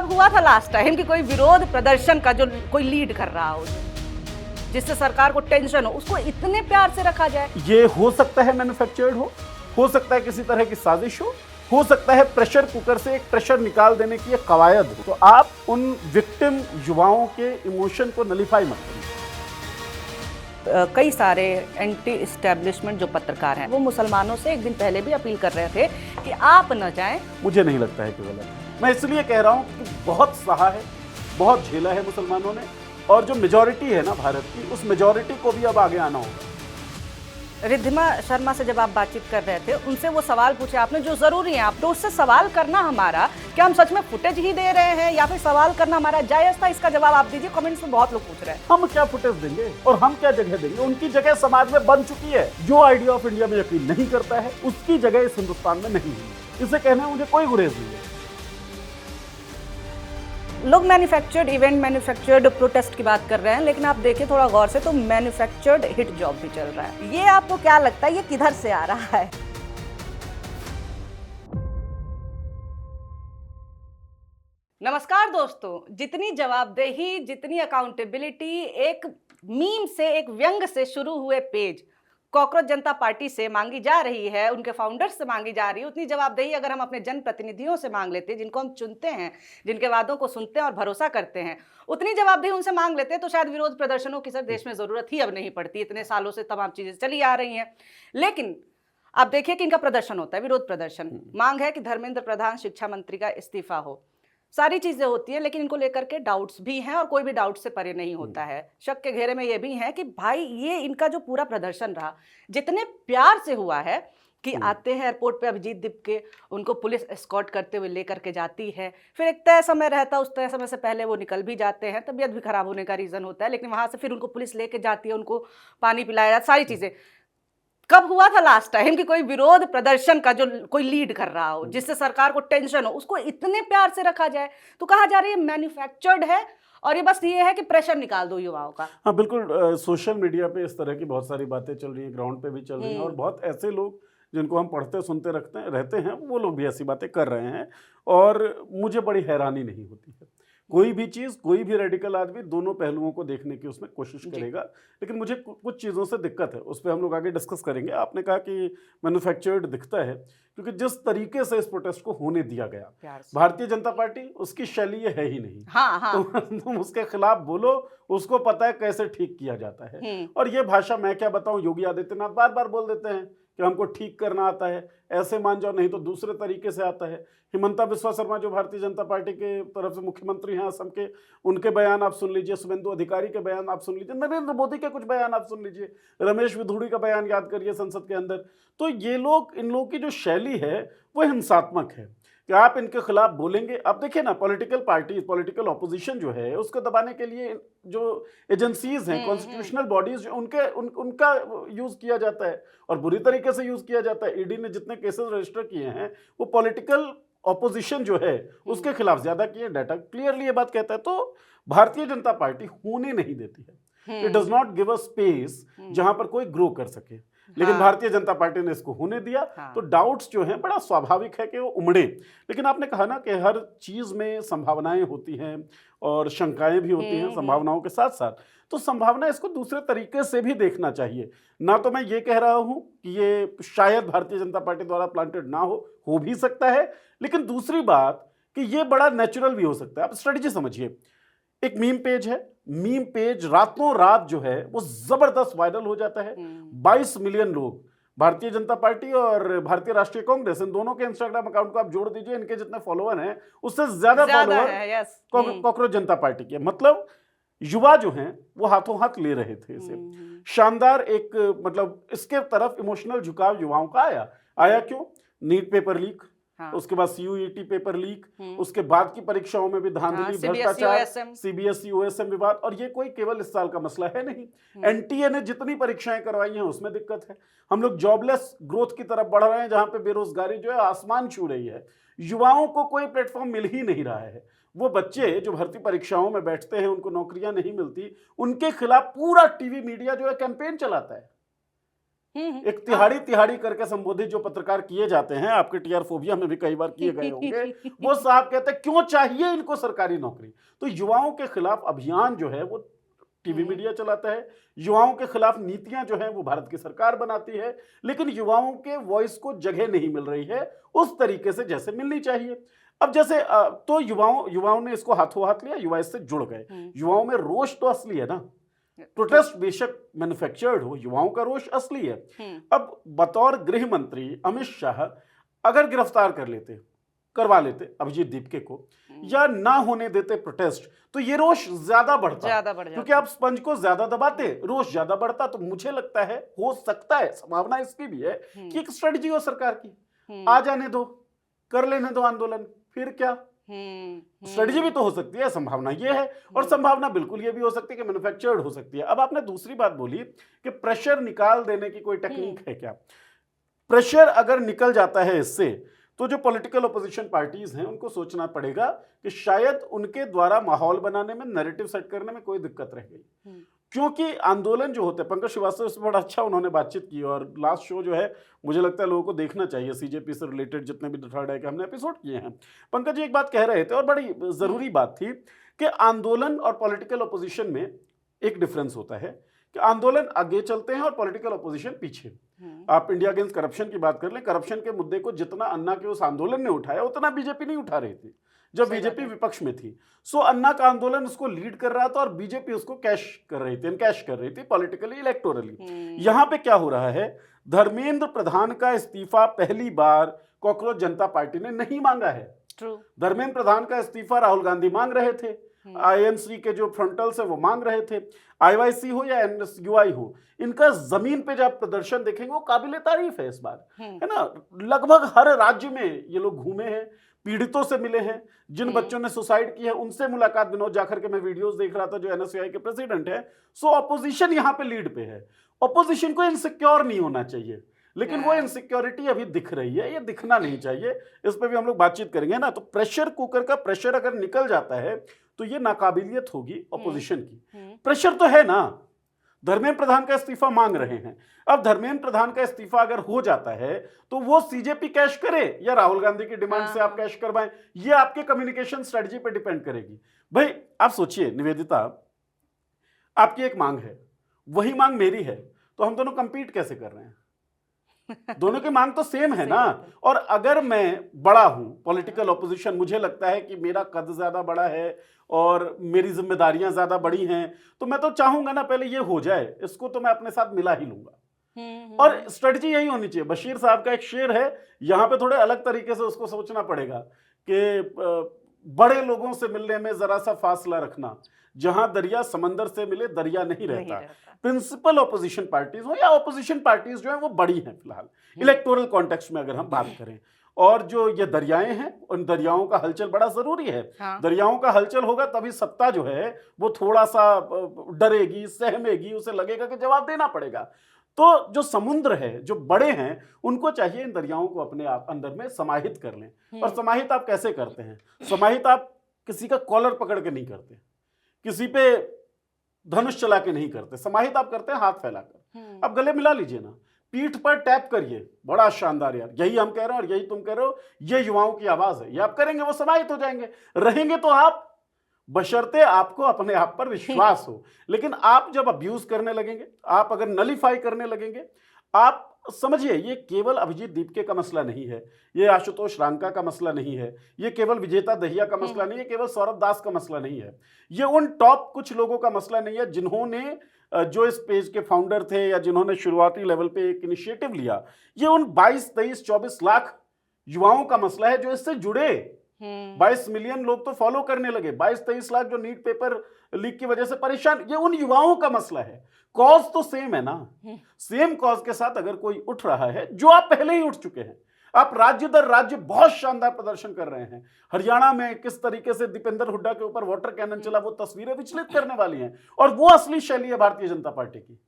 कब हुआ था लास्ट टाइम कि कोई विरोध प्रदर्शन का जो कोई लीड कर रहा हो, जिससे सरकार को टेंशन हो, उसको इतने प्यार से रखा जाए? ये हो सकता है मैन्युफैक्चर्ड हो सकता है किसी तरह की साजिश हो सकता है प्रेशर कुकर से एक प्रेशर निकाल देने की एक कवायद हो। तो आप उन विक्टिम युवाओं के इमोशन को नलीफाई मत करिए। कई सारे एंटी इस्टेब्लिशमेंट जो पत्रकार हैं वो मुसलमानों से एक दिन पहले भी अपील कर रहे थे कि आप न जाएं। मुझे नहीं लगता है कि गलत है। मैं इसलिए कह रहा हूं कि बहुत सहा है, बहुत झेला है मुसलमानों ने, और जो मेजॉरिटी है ना भारत की, उस मेजॉरिटी को भी अब आगे आना होगा। रिद्धिमा शर्मा से जब आप बातचीत कर रहे थे, उनसे वो सवाल पूछे आपने जो जरूरी है, आप तो उससे सवाल करना हमारा, क्या हम सच में फुटेज ही दे रहे हैं या फिर सवाल करना हमारा जायज था, इसका जवाब आप दीजिए। कमेंट्स में बहुत लोग पूछ रहे हैं हम क्या फुटेज देंगे और हम क्या जगह देंगे। उनकी जगह समाज में बन चुकी है। जो आइडिया ऑफ इंडिया में यकीन नहीं करता है उसकी जगह इस हिंदुस्तान में नहीं है। इसे कहने में मुझे कोई गुरेज नहीं है। लोग मैन्युफैक्चर्ड इवेंट, मैन्युफैक्चर्ड प्रोटेस्ट की बात कर रहे हैं, लेकिन आप देखिए थोड़ा गौर से तो मैन्युफैक्चर्ड हिट जॉब भी चल रहा है। ये आपको क्या लगता है, ये किधर से आ रहा है? नमस्कार दोस्तों, जितनी जवाबदेही, जितनी अकाउंटेबिलिटी एक मीम से, एक व्यंग से शुरू हुए पेज कॉकरोच जनता पार्टी से मांगी जा रही है, उनके फाउंडर्स से मांगी जा रही है, उतनी जवाबदेही अगर हम अपने जनप्रतिनिधियों से मांग लेते, जिनको हम चुनते हैं, जिनके वादों को सुनते हैं और भरोसा करते हैं, उतनी जवाबदेही उनसे मांग लेते तो शायद विरोध प्रदर्शनों की सर देश में जरूरत ही अब नहीं पड़ती। इतने सालों से तमाम चीजें चली आ रही हैं। लेकिन आप देखिए कि इनका प्रदर्शन होता है, विरोध प्रदर्शन। मांग है कि धर्मेंद्र प्रधान शिक्षा मंत्री का इस्तीफा हो, सारी चीजें होती है, लेकिन इनको लेकर के डाउट्स भी हैं और कोई भी डाउट से परे नहीं होता है। शक के घेरे में ये भी है कि भाई ये इनका जो पूरा प्रदर्शन रहा, जितने प्यार से हुआ है कि आते हैं एयरपोर्ट पे अभिजीत दीप के, उनको पुलिस एस्कॉर्ट करते हुए लेकर के जाती है, फिर एक तय समय रहता है, उस तय समय से पहले वो निकल भी जाते हैं, तबीयत भी खराब होने का रीजन होता है, लेकिन वहां से फिर उनको पुलिस लेके जाती है, उनको पानी पिलाया जाता, सारी चीजें। कब हुआ था लास्ट टाइम कि कोई विरोध प्रदर्शन का जो कोई लीड कर रहा हो, जिससे सरकार को टेंशन हो, उसको इतने प्यार से रखा जाए? तो कहा जा रहा है मैन्युफैक्चर्ड है और ये बस ये है कि प्रेशर निकाल दो युवाओं का। हाँ बिल्कुल, सोशल मीडिया पे इस तरह की बहुत सारी बातें चल रही हैं, ग्राउंड पे भी चल रही हैं, और बहुत ऐसे लोग जिनको हम पढ़ते सुनते रहते हैं, वो लोग भी ऐसी बातें कर रहे हैं, और मुझे बड़ी हैरानी नहीं होती है। कोई भी चीज़, कोई भी रेडिकल आदमी दोनों पहलुओं को देखने की उसमें कोशिश करेगा, लेकिन मुझे कुछ चीज़ों से दिक्कत है, उस पर हम लोग आगे डिस्कस करेंगे। आपने कहा कि मैन्युफैक्चर्ड दिखता है, क्योंकि जिस तरीके से इस प्रोटेस्ट को होने दिया गया, भारतीय जनता पार्टी, उसकी शैली ये है ही नहीं। हाँ। तुम उसके खिलाफ बोलो, उसको पता है कैसे ठीक किया जाता है। और ये भाषा मैं क्या बताऊं, योगी आदित्यनाथ बार बार बोल देते हैं कि हमको ठीक करना आता है, ऐसे मान जाओ, नहीं तो दूसरे तरीके से आता है। हिमंता बिस्वा शर्मा जो भारतीय जनता पार्टी के तरफ से मुख्यमंत्री हैं असम के, उनके बयान आप सुन लीजिए, शुभेंदु अधिकारी के बयान आप सुन लीजिए, नरेंद्र मोदी के कुछ बयान आप सुन लीजिए, रमेश विधुड़ी का बयान याद करिए संसद के अंदर। तो ये लोग, इन लोगों की जो शैली है वो हिंसात्मक है कि आप इनके खिलाफ बोलेंगे। अब देखिए ना, पॉलिटिकल पार्टी, पॉलिटिकल ऑपोजिशन जो है, उसको दबाने के लिए जो एजेंसीज हैं, कॉन्स्टिट्यूशनल बॉडीज, उनका यूज किया जाता है, और बुरी तरीके से यूज किया जाता है। ईडी ने जितने केसेस रजिस्टर किए हैं वो पॉलिटिकल ऑपोजिशन जो है उसके खिलाफ ज्यादा किए। डाटा क्लियरली ये बात कहता है। तो भारतीय जनता पार्टी होने नहीं देती है, it does not give a space जहां पर कोई ग्रो कर सके, लेकिन भारतीय जनता पार्टी ने इसको होने दिया। तो डाउट्स जो हैं, बड़ा स्वाभाविक है कि वो उमड़े। लेकिन आपने कहा ना कि हर चीज में संभावनाएं होती हैं और शंकाएं भी होती हैं संभावनाओं के साथ साथ। तो संभावना, इसको दूसरे तरीके से भी देखना चाहिए। ना तो मैं ये कह रहा हूं कि ये शायद भारतीय जनता पार्टी द्वारा प्लांटेड ना हो भी सकता है, लेकिन दूसरी बात कि ये बड़ा नेचुरल भी हो सकता है। आप स्ट्रेटजी समझिए, एक मीम पेज है, मीम पेज रातों रात जो है वो जबरदस्त वायरल हो जाता है। 22 मिलियन लोग, भारतीय जनता पार्टी और भारतीय राष्ट्रीय कांग्रेस, इन दोनों के इंस्टाग्राम अकाउंट को आप जोड़ दीजिए, इनके जितने फॉलोअर हैं उससे ज्यादा फॉलोअर कॉकरोच जनता पार्टी के। मतलब युवा जो हैं वो हाथों हाथ ले रहे थे इसे। शानदार एक, मतलब इसके तरफ इमोशनल झुकाव युवाओं का आया क्यों? नीट पेपर लीक, उसके बाद सीयूईटी पेपर लीक, उसके बाद की परीक्षाओं में भी धांधली, भ्रष्टाचार, सीबीएसई ओएसएम विवाद। और ये कोई केवल इस साल का मसला है नहीं, एनटीए ने जितनी परीक्षाएं करवाई हैं उसमें दिक्कत है। हम लोग जॉबलेस ग्रोथ की तरफ बढ़ रहे हैं, जहां पे बेरोजगारी जो है आसमान छू रही है। युवाओं को कोई प्लेटफॉर्म मिल ही नहीं रहा है। वो बच्चे जो भर्ती परीक्षाओं में बैठते हैं, उनको नौकरियां नहीं मिलती, उनके खिलाफ पूरा टीवी मीडिया जो है कैंपेन चलाता है। एक तिहाड़ी तिहाड़ी करके संबोधित जो पत्रकार किए जाते हैं, आपके टीआर फोबिया में भी कई बार किए गए होंगे, वो साहब कहते हैं क्यों चाहिए इनको सरकारी नौकरी। तो युवाओं के खिलाफ अभियान जो है वो टीवी मीडिया चलाता है, युवाओं के खिलाफ नीतियां जो है वो भारत की सरकार बनाती है, लेकिन युवाओं के वॉइस को जगह नहीं मिल रही है उस तरीके से जैसे मिलनी चाहिए। अब जैसे तो युवाओं ने इसको हाथों हाथ लिया, युवा इससे जुड़ गए। युवाओं में रोष तो असली है ना, प्रोटेस्ट बेशक मैन्युफैक्चर्ड हो, युवाओं का रोष असली है। अब बतौर गृह मंत्री अमित शाह अगर गिरफ्तार करवा लेते अभिजीत दीपके को, या ना होने देते प्रोटेस्ट, तो ये रोष ज्यादा बढ़ता, क्योंकि आप स्पंज को ज्यादा दबाते, रोष ज्यादा बढ़ता। तो मुझे लगता है, हो सकता है, संभावना इसकी भी है कि एक स्ट्रेटजी हो सरकार की, आ जाने दो, कर लेने दो आंदोलन, फिर क्या। स्ट्रेटजी भी तो हो सकती है, संभावना ये है। और संभावना बिल्कुल ये भी हो सकती है कि मैन्युफैक्चर्ड हो सकती है। अब आपने दूसरी बात बोली कि प्रेशर निकाल देने की कोई टेक्निक है क्या। प्रेशर अगर निकल जाता है इससे, तो जो पॉलिटिकल ओपोजिशन पार्टीज हैं उनको सोचना पड़ेगा कि शायद उनके द्वारा माहौल बनाने में, नैरेटिव सेट करने में कोई दिक्कत रह गई। क्योंकि आंदोलन जो होते हैं, पंकज श्रीवास्तव इसमें बड़ा अच्छा उन्होंने बातचीत की, और लास्ट शो जो है मुझे लगता है लोगों को देखना चाहिए, सीजेपी से रिलेटेड जितने भी थर्ड है कि हमने एपिसोड किए हैं। पंकज जी एक बात कह रहे थे और बड़ी जरूरी बात थी कि आंदोलन और पॉलिटिकल ओपोजिशन में एक डिफरेंस होता है कि आंदोलन आगे चलते हैं और पॉलिटिकल ओपोजिशन पीछे। आप इंडिया अगेंस्ट करप्शन की बात कर लें, करप्शन के मुद्दे को जितना अन्ना के उस आंदोलन ने उठाया उतना बीजेपी नहीं उठा रही थी जब बीजेपी विपक्ष में थी। सो अन्ना का आंदोलन उसको लीड कर रहा था और बीजेपी उसको कैश कर रही थी पॉलिटिकली, इलेक्टोरली। यहां पे क्या हो रहा है, धर्मेंद्र प्रधान का इस्तीफा पहली बार कॉकरोच जनता पार्टी ने नहीं मांगा है। धर्मेंद्र प्रधान का इस्तीफा राहुल गांधी मांग रहे थे, आईएनसी के जो फ्रंटल्स है वो मांग रहे थे, आईवाईसी हो या एनएसयूआई हो, इनका जमीन पे जब प्रदर्शन देखेंगे वो काबिले तारीफ है इस बार, है ना। लगभग हर राज्य में ये लोग घूमे हैं, पीड़ितों से मिले हैं, जिन बच्चों ने सुसाइड की है उनसे मुलाकात, विनोद जाखड़ के मैं वीडियोस देख रहा था जो एनएसयूआई के प्रेसिडेंट है। सो ऑपोजिशन यहाँ पे लीड पे है। ऑपोजिशन को इनसिक्योर नहीं होना चाहिए, लेकिन वो इनसिक्योरिटी अभी दिख रही है, ये दिखना नहीं चाहिए। इस पर भी हम लोग बातचीत करेंगे ना। तो प्रेशर कुकर का प्रेशर अगर निकल जाता है तो ये नाकाबिलियत होगी ऑपोजिशन की। प्रेशर तो है ना, धर्मेंद्र प्रधान का इस्तीफा मांग रहे हैं। अब धर्मेंद्र प्रधान का इस्तीफा अगर हो जाता है तो वो सीजेपी कैश करे या राहुल गांधी की डिमांड से आप कैश करवाएं, ये आपके कम्युनिकेशन स्ट्रेटजी पे डिपेंड करेगी। भाई आप सोचिए निवेदिता, आपकी एक मांग है, वही मांग मेरी है, तो हम दोनों कंपीट कैसे कर रहे हैं? दोनों की मांग तो सेम है ना। और अगर मैं बड़ा हूं, पॉलिटिकल ऑपोजिशन, मुझे लगता है कि मेरा कद ज्यादा बड़ा है और मेरी जिम्मेदारियां ज्यादा बड़ी हैं, तो मैं तो चाहूंगा ना पहले ये हो जाए, इसको तो मैं अपने साथ मिला ही लूंगा। और स्ट्रेटजी यही होनी चाहिए। बशीर साहब का एक शेर है, यहां पे थोड़े अलग तरीके से उसको सोचना पड़ेगा कि बड़े लोगों से मिलने में जरा सा फासला रखना, जहां दरिया समंदर से मिले दरिया नहीं रहता। प्रिंसिपल ऑपोजिशन पार्टीज हो या ऑपोजिशन पार्टीज जो है वो बड़ी हैं फिलहाल इलेक्टोरल कॉन्टेक्स्ट में अगर हम बात करें, और जो ये दरियाएं हैं उन दरियाओं का हलचल बड़ा जरूरी है। दरियाओं का हलचल होगा तभी सत्ता जो है वो थोड़ा सा डरेगी, सहमेगी, उसे लगेगा कि जवाब देना पड़ेगा। तो जो समुद्र है, जो बड़े हैं, उनको चाहिए इन दरियाओं को अपने आप अंदर में समाहित कर लें। और समाहित आप कैसे करते हैं? समाहित आप किसी का कॉलर पकड़ के नहीं करते, किसी पे धनुष चला के नहीं करते, समाहित आप करते हैं हाथ फैलाकर। आप गले मिला लीजिए ना, पीठ पर टैप करिए, बड़ा शानदार यार, यही हम कह रहे हैं और यही तुम कह रहे हो, ये युवाओं की आवाज है। ये आप करेंगे वो समाहित हो जाएंगे। रहेंगे तो आप, बशर्ते आपको अपने आप पर विश्वास हो। लेकिन आप जब अब्यूज करने लगेंगे, आप अगर नलीफाई करने लगेंगे, आप समझिए ये केवल अभिजीत दीपके का मसला नहीं है, ये आशुतोष रांका का मसला नहीं है, ये केवल विजेता दहिया का मसला नहीं है, केवल सौरभ दास का मसला नहीं है, ये उन टॉप कुछ लोगों का मसला नहीं है जिन्होंने, जो इस पेज के फाउंडर थे या जिन्होंने शुरुआती लेवल पे एक इनिशिएटिव लिया, ये उन 22, 23, 24 लाख युवाओं का मसला है जो इससे जुड़े। 22 मिलियन लोग तो फॉलो करने लगे, 22-23 लाख जो नीट पेपर लीक की वजह से परेशान, ये उन युवाओं का मसला है। कॉज तो सेम है ना, सेम कॉज के साथ अगर कोई उठ रहा है, जो आप पहले ही उठ चुके हैं, आप राज्य दर राज्य बहुत शानदार प्रदर्शन कर रहे हैं। हरियाणा में किस तरीके से दीपेंद्र हुड्डा के ऊपर वाटर कैनन चला, वो तस्वीरें विचलित करने वाली हैं। और वो असली शैली है भारतीय जनता पार्टी की,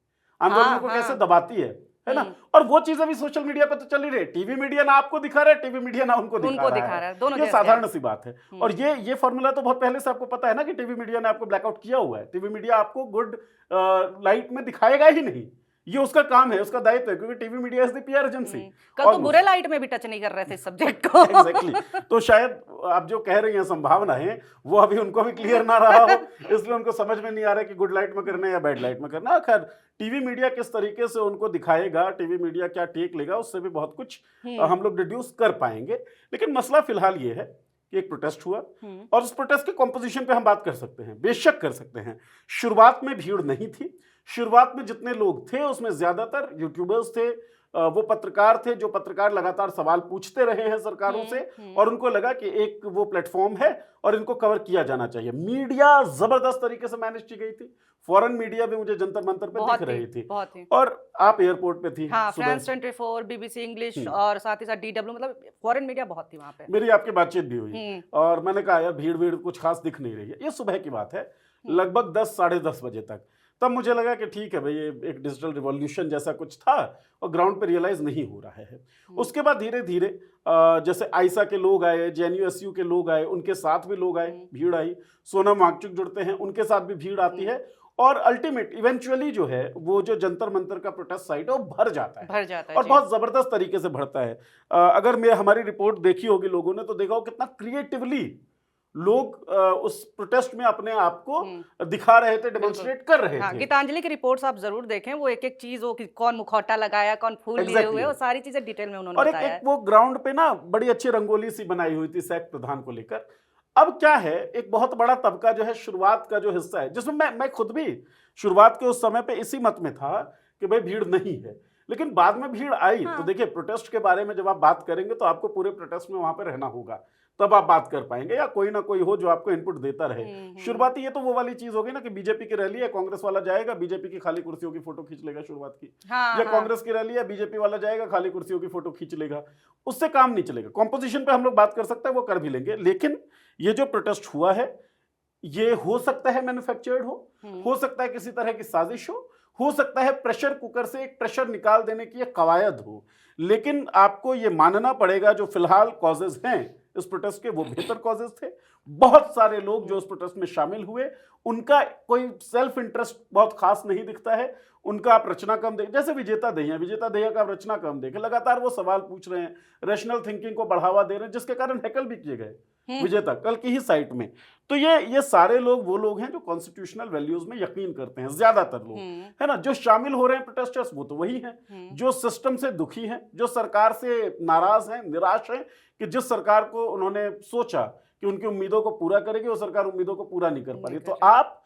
आंदोलन को कैसे दबाती है ना। और वो चीजें भी सोशल मीडिया पे तो चल ही रही है। टीवी मीडिया ना आपको दिखा रहा है, टीवी मीडिया ना उनको दिखा रहा है। दोनों ये साधारण सी बात है। और ये फॉर्मूला तो बहुत पहले से आपको पता है ना कि टीवी मीडिया ने आपको ब्लैकआउट किया हुआ है। टीवी मीडिया आपको गुड लाइट में दिखाएगा ही नहीं, ये उसका काम है, उसका दायित्व है, क्योंकि TV media is the PR agency. कल तो बुरे लाइट में भी टच नहीं कर रहे थे इस सब्जेक्ट को। एग्जैक्टली तो शायद आप जो कह रही हैं संभावना है वो अभी उनको भी क्लियर ना रहा हो, इसलिए उनको समझ में नहीं आ रहा कि गुड लाइट में करना है या बैड लाइट में करना। खैर टीवी मीडिया किस तरीके से उनको दिखाएगा, टीवी मीडिया क्या टेक लेगा, उससे भी बहुत कुछ हम लोग डिड्यूस कर पाएंगे। लेकिन मसला फिलहाल ये है कि एक प्रोटेस्ट हुआ और उस प्रोटेस्ट के कॉम्पोजिशन पे हम बात कर सकते हैं, बेशक कर सकते हैं। शुरुआत में भीड़ नहीं थी, शुरुआत में जितने लोग थे उसमें ज्यादातर यूट्यूबर्स थे, वो पत्रकार थे जो पत्रकार लगातार सवाल पूछते रहे हैं सरकारों से, और उनको लगा कि एक वो प्लेटफॉर्म है और इनको कवर किया जाना चाहिए। मीडिया जबरदस्त तरीके से मैनेज की गई थी, फॉरेन मीडिया भी मुझे जंतर मंतर पे दिख रही थी, और आप एयरपोर्ट पे थी। हाँ, फ्रांस 24, बीबीसी इंग्लिश और साथ ही साथ डीडब्ल्यू, मतलब फॉरेन मीडिया बहुत थी वहां पे। मेरी आपकी बातचीत भी हुई और मैंने कहा यार भीड़ कुछ खास दिख नहीं रही है। ये सुबह की बात है, लगभग 10 साढ़े 10 बजे तक। तब मुझे लगा कि ठीक है भाई, ये एक डिजिटल रिवॉल्यूशन जैसा कुछ था और ग्राउंड पे रियलाइज नहीं हो रहा है। उसके बाद धीरे धीरे जैसे आइसा के लोग आए, जेएनयू के लोग आए, उनके साथ भी लोग आए, भीड़ आई। सोनम वांगचुक जुड़ते हैं, उनके साथ भी भीड़ आती है, और अल्टीमेट इवेंचुअली जो है वो जो जंतर मंतर का प्रोटेस्ट साइट है वो भर जाता है और बहुत जबरदस्त तरीके से भरता है। अगर हमारी रिपोर्ट देखी होगी लोगों ने तो देखा हो कितना क्रिएटिवली लोग उस प्रोटेस्ट में अपने आप को दिखा रहे थे, डेमोन्स्ट्रेट कर रहे थे। गीतांजलि की रिपोर्ट्स आप जरूर देखें, वो एक एक चीज हो कि कौन मुखौटा लगाया, कौन फूल लिए हुए, वो सारी चीजें डिटेल में उन्होंने बताया। और एक वो ग्राउंड पे ना बड़ी अच्छी रंगोली सी बनाई हुई थी सैक प्रधान को लेकर। अब क्या है, एक बहुत बड़ा तबका जो है शुरुआत का जो हिस्सा है, जिसमें मैं खुद भी शुरुआत के उस समय पे इसी मत में था कि भाई भीड़ नहीं है, लेकिन बाद में भीड़ आई। तो देखिए प्रोटेस्ट के बारे में जब आप बात करेंगे तो आपको पूरे प्रोटेस्ट में वहां पे रहना होगा, तब आप बात कर पाएंगे, या कोई ना कोई हो जो आपको इनपुट देता रहे। शुरुआती ये तो वो वाली चीज होगी ना कि बीजेपी की रैली है, कांग्रेस वाला जाएगा, बीजेपी की खाली कुर्सियों की फोटो खींच लेगा शुरुआत की, या कांग्रेस की रैली है, बीजेपी वाला जाएगा, खाली कुर्सियों की फोटो खींच लेगा। उससे काम नहीं चलेगा। कॉम्पोजिशन पे हम लोग बात कर सकते हैं, वो कर भी लेंगे, लेकिन ये जो प्रोटेस्ट हुआ है ये हो सकता है मैन्युफैक्चर्ड हो सकता है किसी तरह की साजिश हो सकता है प्रेशर कुकर से एक प्रेशर निकाल देने की एक कवायद हो। लेकिन आपको ये मानना पड़ेगा जो फिलहाल कॉजेज हैं इस प्रोटेस्ट के, वो बेहतर कॉजेज थे। बहुत सारे लोग जो इस प्रोटेस्ट में शामिल हुए, उनका कोई सेल्फ इंटरेस्ट बहुत खास नहीं दिखता है। उनका आप रचनाक्रम देखें, जैसे विजेता दहिया का आप रचनाक्रम देखें, लगातार वो सवाल पूछ रहे हैं, रैशनल थिंकिंग को बढ़ावा दे रहे हैं, जिसके कारण हैकल भी किए गए विजेता कल की ही साइट में। तो ये सारे लोग वो लोग हैं जो कॉन्स्टिट्यूशनल वैल्यूज में यकीन करते हैं, ज्यादातर लोग, है ना। जो शामिल हो रहे हैं प्रोटेस्टर्स वो तो वही हैं जो सिस्टम से दुखी हैं, जो सरकार से नाराज हैं, निराश हैं कि जिस सरकार को उन्होंने सोचा कि उनकी उम्मीदों को पूरा करेगी, वो सरकार उम्मीदों को पूरा नहीं कर पा रही। तो आप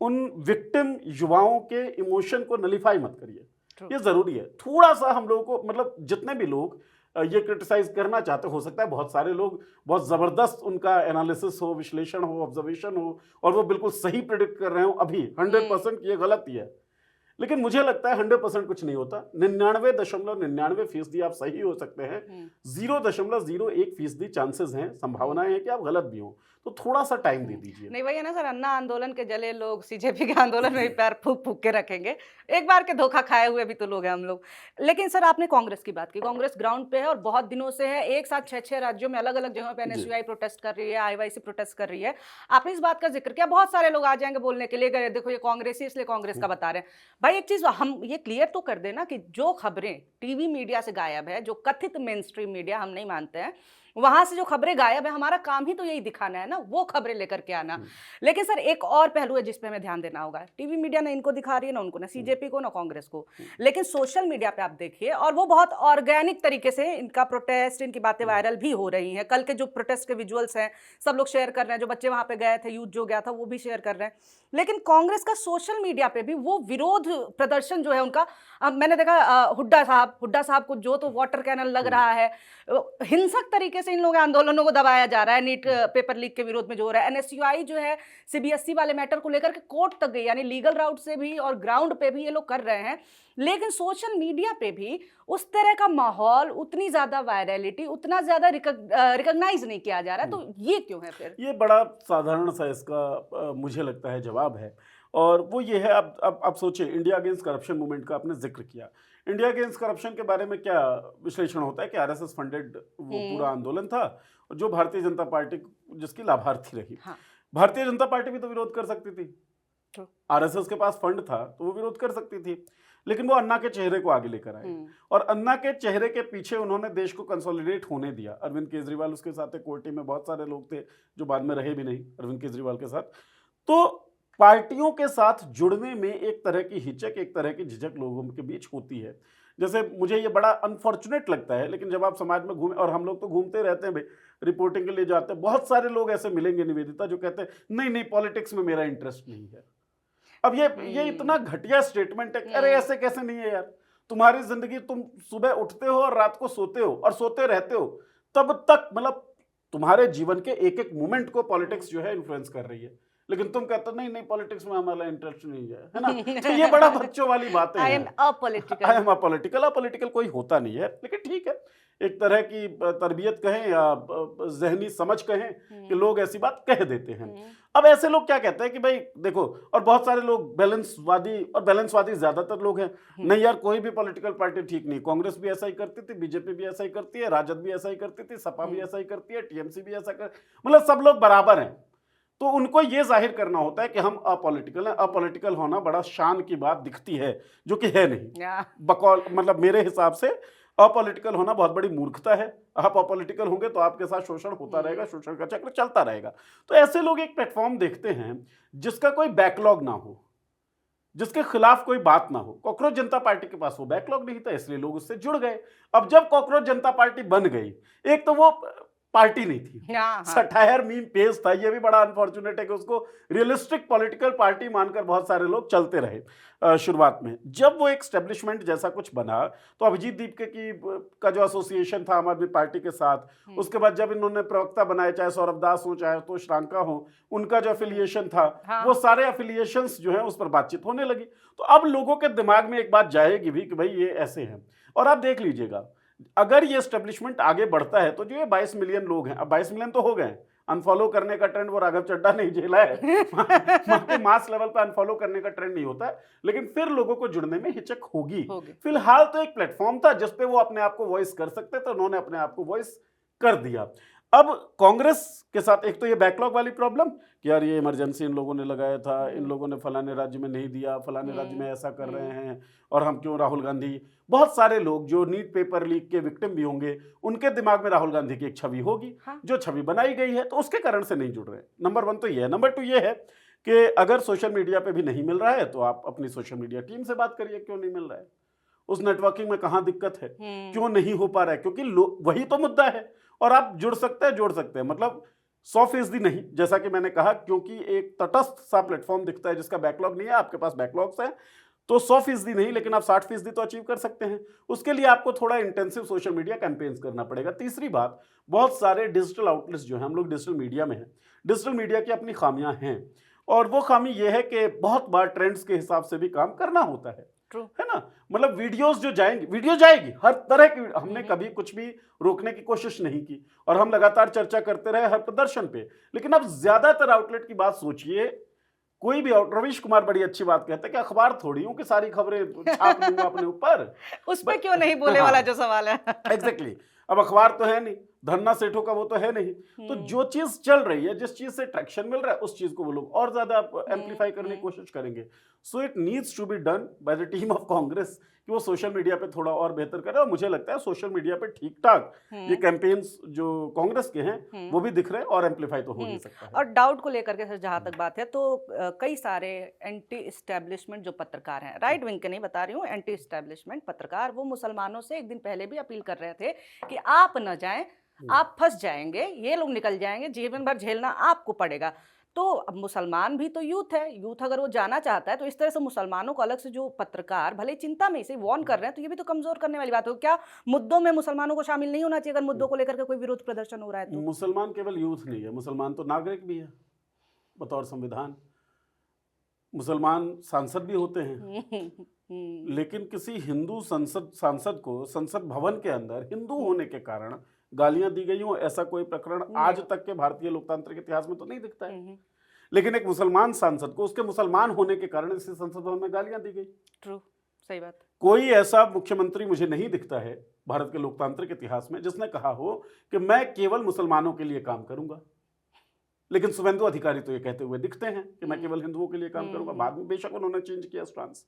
उन विक्टिम युवाओं के इमोशन को नलीफाई मत करिए, ये जरूरी है। थोड़ा सा हम लोगों को, मतलब जितने भी लोग ये क्रिटिसाइज करना चाहते, हो सकता है बहुत सारे लोग बहुत जबरदस्त उनका एनालिसिस हो, विश्लेषण हो, ऑब्जर्वेशन हो, और वो बिल्कुल सही प्रेडिक्ट कर रहे हो अभी 100% ये गलत ही है। लेकिन मुझे लगता है 100% कुछ नहीं होता। 99.99% आप सही हो सकते हैं, 0.01% चांसेस हैं, संभावनाएं हैं कि आप गलत भी हो। तो थोड़ा सा टाइम दे दीजिए। नहीं भैया ना सर, अन्ना आंदोलन के जले लोग सीजेपी के आंदोलन में भी पैर फूक फूक के रखेंगे। एक बार के धोखा खाए हुए भी तो लोग हैं हम लोग। लेकिन सर आपने कांग्रेस की बात की, कांग्रेस ग्राउंड पे है और बहुत दिनों से है, एक साथ 6 राज्यों में अलग अलग जगहों पे एनएसयूआई प्रोटेस्ट कर रही है, आईवाईसी प्रोटेस्ट कर रही है। आपने इस बात का जिक्र किया, बहुत सारे लोग आ जाएंगे बोलने के लिए, देखो ये कांग्रेस ही इसलिए कांग्रेस का बता रहे हैं। भाई एक चीज हम ये क्लियर तो कर देना कि जो खबरें टीवी मीडिया से गायब है, जो कथित मेन स्ट्रीम मीडिया हम नहीं मानते हैं, वहां से जो खबरें गायब है, हमारा काम ही तो यही दिखाना है ना, वो खबरें लेकर के आना। लेकिन सर एक और पहलू है जिसपे हमें ध्यान देना होगा, टीवी मीडिया ने इनको दिखा रही है ना उनको, ना सीजेपी को ना कांग्रेस को, लेकिन सोशल मीडिया पे आप देखिए, और वो बहुत ऑर्गेनिक तरीके से इनका प्रोटेस्ट, इनकी बातें वायरल भी हो रही हैं। कल के जो प्रोटेस्ट के विजुअल्स हैं सब लोग शेयर कर रहे हैं, जो बच्चे वहां पे गए थे, यूथ जो गया था वो भी शेयर कर रहे हैं। लेकिन कांग्रेस का सोशल मीडिया पे भी वो विरोध प्रदर्शन जो है उनका, मैंने देखा हुड्डा साहब को जो तो वाटर कैनल लग रहा है, हिंसक तरीके से इन लोगों के आंदोलनों को दबाया जा रहा है। नीट पेपर लीक के विरोध में जो हो रहा है, एनएसयूआई जो है सीबीएसई वाले मैटर को लेकर के कोर्ट तक गई, यानी लीगल राउट से भी और ग्राउंड पे भी ये लोग कर रहे हैं। लेकिन सोशल मीडिया पे भी उस तरह का माहौल, उतनी ज्यादा वायरलिटी, उतना ज्यादा रिकॉग्नाइज नहीं किया जा रहा है। तो ये क्यों है फिर? ये बड़ा साधारण सा इसका मुझे लगता है जवाब है, और वो ये है, अब सोचिए, इंडिया अगेंस्ट करप्शन मूवमेंट का आपने जिक्र किया। इंडिया अगेंस्ट करप्शन के बारे में क्या विश्लेषण होता है कि आरएसएस फंडेड वो पूरा आंदोलन था, और जो भारतीय जनता पार्टी जिसकी लाभार्थी रही। भारतीय जनता पार्टी भी तो विरोध कर सकती थी, आरएसएस के पास फंड था तो वो विरोध कर सकती थी। लेकिन वो अन्ना के चेहरे को आगे लेकर आए और अन्ना के चेहरे के पीछे उन्होंने देश को कंसोलिडेट होने दिया। अरविंद केजरीवाल उसके साथ एक कोर्टी में बहुत सारे लोग थे जो बाद में रहे भी नहीं अरविंद केजरीवाल के साथ। तो पार्टियों के साथ जुड़ने में एक तरह की हिचक, एक तरह की झिझक लोगों के बीच होती है। जैसे मुझे ये बड़ा अनफॉर्चुनेट लगता है, लेकिन जब आप समाज में घूमे, और हम लोग तो घूमते रहते हैं भाई, रिपोर्टिंग के लिए जाते हैं, बहुत सारे लोग ऐसे मिलेंगे निवेदिता जो कहते हैं नहीं नहीं पॉलिटिक्स में मेरा इंटरेस्ट नहीं है। अब ये इतना घटिया स्टेटमेंट है। अरे ऐसे कैसे नहीं है यार, तुम्हारी जिंदगी, तुम सुबह उठते हो और रात को सोते हो और सोते रहते हो, तब तक मतलब तुम्हारे जीवन के एक एक मोमेंट को पॉलिटिक्स जो है इन्फ्लुएंस कर रही है, लेकिन तुम कहते हो नहीं नहीं पॉलिटिक्स में हमारा इंटरेस्ट नहीं है ना। तो ये बड़ा बच्चों वाली बातें हैं। I am apolitical. अपॉलिटिकल कोई होता नहीं है, लेकिन ठीक है, एक तरह की तरबियत कहें या जहनी समझ कहें कि लोग ऐसी बात कह देते हैं। अब ऐसे लोग क्या कहते हैं कि भाई देखो, और बहुत सारे लोग बैलेंसवादी, और बैलेंसवादी ज्यादातर लोग हैं, नहीं यार कोई भी पॉलिटिकल पार्टी ठीक नहीं, कांग्रेस भी ऐसा ही करती थी, बीजेपी भी ऐसा ही करती है, राजद भी ऐसा ही करती थी, सपा भी ऐसा ही करती है, टीएमसी भी ऐसा कर, मतलब सब लोग बराबर हैं। तो उनको ये जाहिर करना होता है कि हम अपॉलिटिकल हैं। अपॉलिटिकल होना बड़ा शान की बात दिखती है, जो कि है नहीं। बकौल मतलब मेरे हिसाब से अपॉलिटिकल होना बहुत बड़ी मूर्खता है। आप अपॉलिटिकल होंगे तो आपके साथ शोषण होता रहेगा, शोषण का चक्र चलता रहेगा। तो ऐसे लोग एक प्लेटफॉर्म देखते हैं जिसका कोई बैकलॉग ना हो, जिसके खिलाफ कोई बात ना हो। कॉकरोच जनता पार्टी के पास वो बैकलॉग नहीं था, इसलिए लोग उससे जुड़ गए। अब जब कॉकरोच जनता पार्टी बन गई, एक तो वो पार्टी नहीं थी, सटायर मीम पेज था। ये भी बड़ा अनफॉर्चुनेट है कि उसको रियलिस्टिक पॉलिटिकल पार्टी मानकर बहुत सारे लोग चलते रहे शुरुआत में। जब वो एक स्टैब्लिशमेंट जैसा कुछ बना, तो अभिजीत दीपके का जो एसोसिएशन था आम आदमी पार्टी के साथ, उसके बाद जब इन्होंने प्रवक्ता बनाए, चाहे सौरभ दास हो चाहे तो श्रांका हो, उनका जो एफिलिएशन था, वो सारे एफिलिएशंस जो है उस पर बातचीत होने लगी। तो अब लोगों के दिमाग में एक बात जाएगी भी कि भाई ये ऐसे हैं। और आप देख लीजिएगा, अगर ये एस्टेब्लिशमेंट आगे बढ़ता है तो जो ये 22 मिलियन लोग हैं, अब 22 मिलियन तो हो गए, अनफॉलो करने का ट्रेंड वो राघव चड्ढा नहीं झेला है। मास लेवल पे अनफॉलो करने का ट्रेंड नहीं होता है, लेकिन फिर लोगों को जुड़ने में हिचक होगी। फिलहाल तो एक प्लेटफॉर्म था जिसपे वो अपने आप को वॉइस कर सकते थे, उन्होंने अपने आप को वॉइस कर दिया। अब कांग्रेस के साथ एक तो ये बैकलॉग वाली प्रॉब्लम कि यार ये इमरजेंसी इन लोगों ने लगाया था, इन लोगों ने फलाने राज्य में नहीं दिया, फलाने राज्य में ऐसा कर रहे हैं, और हम क्यों, राहुल गांधी, बहुत सारे लोग जो नीट पेपर लीक के विक्टिम भी होंगे, उनके दिमाग में राहुल गांधी की एक छवि होगी, जो छवि बनाई गई है, तो उसके कारण से नहीं जुड़ रहे। नंबर 1 तो ये है। नंबर 2 ये है कि अगर सोशल मीडिया पे भी नहीं मिल रहा है तो आप अपनी सोशल मीडिया टीम से बात करिए, क्यों नहीं मिल रहा है, उस नेटवर्किंग में कहाँ दिक्कत है, क्यों नहीं हो पा रहा है, क्योंकि वही तो मुद्दा है। और आप जुड़ सकते हैं, जोड़ सकते हैं, मतलब 100% नहीं, जैसा कि मैंने कहा, क्योंकि एक तटस्थ सा प्लेटफॉर्म दिखता है जिसका बैकलॉग नहीं है। आपके पास बैकलॉग्स हैं तो 100% नहीं, लेकिन आप 60% तो अचीव कर सकते हैं। उसके लिए आपको थोड़ा इंटेंसिव सोशल मीडिया कैंपेन्स करना पड़ेगा। तीसरी बात, बहुत सारे डिजिटल आउटलेट्स जो हैं, हम लोग डिजिटल मीडिया में हैं, डिजिटल मीडिया की अपनी खामियां हैं, और वो खामी ये है कि बहुत बार ट्रेंड्स के हिसाब से भी काम करना होता है ना। मतलब वीडियोस जो जाएंगी, वीडियो जाएगी हर तरह की, हमने कभी कुछ भी रोकने की कोशिश नहीं की, और हम लगातार चर्चा करते रहे हर प्रदर्शन पे। लेकिन अब ज्यादातर आउटलेट की बात सोचिए, कोई भी रवीश कुमार बड़ी अच्छी बात कहते हैं कि अखबार थोड़ी हूं कि सारी खबरें छाप लूंगा अपने ऊपर, उस पर क्यों नहीं बोले वाला जो सवाल है। एग्जैक्टली। अब अखबार तो है नहीं, धन्ना सेठों का वो तो है नहीं, तो जो चीज चल रही है, जिस चीज से ट्रैक्शन मिल रहा है, उस चीज को वो लोग और ज्यादा एम्पलीफाई करने की कोशिश करेंगे। So it needs to be done by the team of Congress कि वो सोशल मीडिया पे थोड़ा और बेहतर करे। और मुझे लगता है सोशल मीडिया पे ठीक ठाक ये कैंपेन्स जो कांग्रेस के हैं वो भी दिख रहे हैं, और एम्पलीफाई तो हो नहीं सकता है। और डाउट को लेकर के जहां तक बात है, तो कई सारे एंटी इस्टेब्लिशमेंट जो पत्रकार हैं, राइट विंग के नहीं बता रही हूँ, एंटी इस्टेब्लिशमेंट पत्रकार, वो मुसलमानों से एक दिन पहले भी अपील कर रहे थे कि आप न जाएं, आप फंस जाएंगे, ये लोग निकल जाएंगे, जीवन भर झेलना आपको पड़ेगा। तो अब मुसलमान भी तो यूथ है, यूथ अगर वो जाना चाहता है, तो इस तरह से मुसलमानों को अलग से जो पत्रकार भले चिंता में इसे वार्न कर रहे हैं, तो ये भी तो कमजोर करने वाली बात हो। क्या मुद्दों में मुसलमानों को शामिल नहीं होना चाहिए अगर मुद्दों को लेकर के कोई विरोध प्रदर्शन हो रहा है तो? मुसलमान केवल यूथ नहीं है, मुसलमान तो नागरिक भी है बतौर संविधान। मुसलमान सांसद भी होते हैं, लेकिन किसी हिंदू सांसद को संसद भवन के अंदर हिंदू होने के कारण गालियां दी गई हो, ऐसा कोई प्रकरण आज तक के भारतीय लोकतांत्रिक इतिहास में तो नहीं दिखता है। लेकिन एक मुसलमान सांसद को उसके मुसलमान होने के कारण इसी संसद भवन में गालियां दी गई। ट्रू, सही बात। कोई ऐसा मुख्यमंत्री मुझे नहीं दिखता है भारत के लोकतांत्रिक इतिहास में जिसने कहा हो कि मैं केवल मुसलमानों के लिए काम करूंगा। लेकिन शुभेंदु अधिकारी तो ये कहते हुए दिखते हैं कि मैं केवल हिंदुओं के लिए काम करूंगा। बाद में बेशक उन्होंने चेंज किया स्टांस।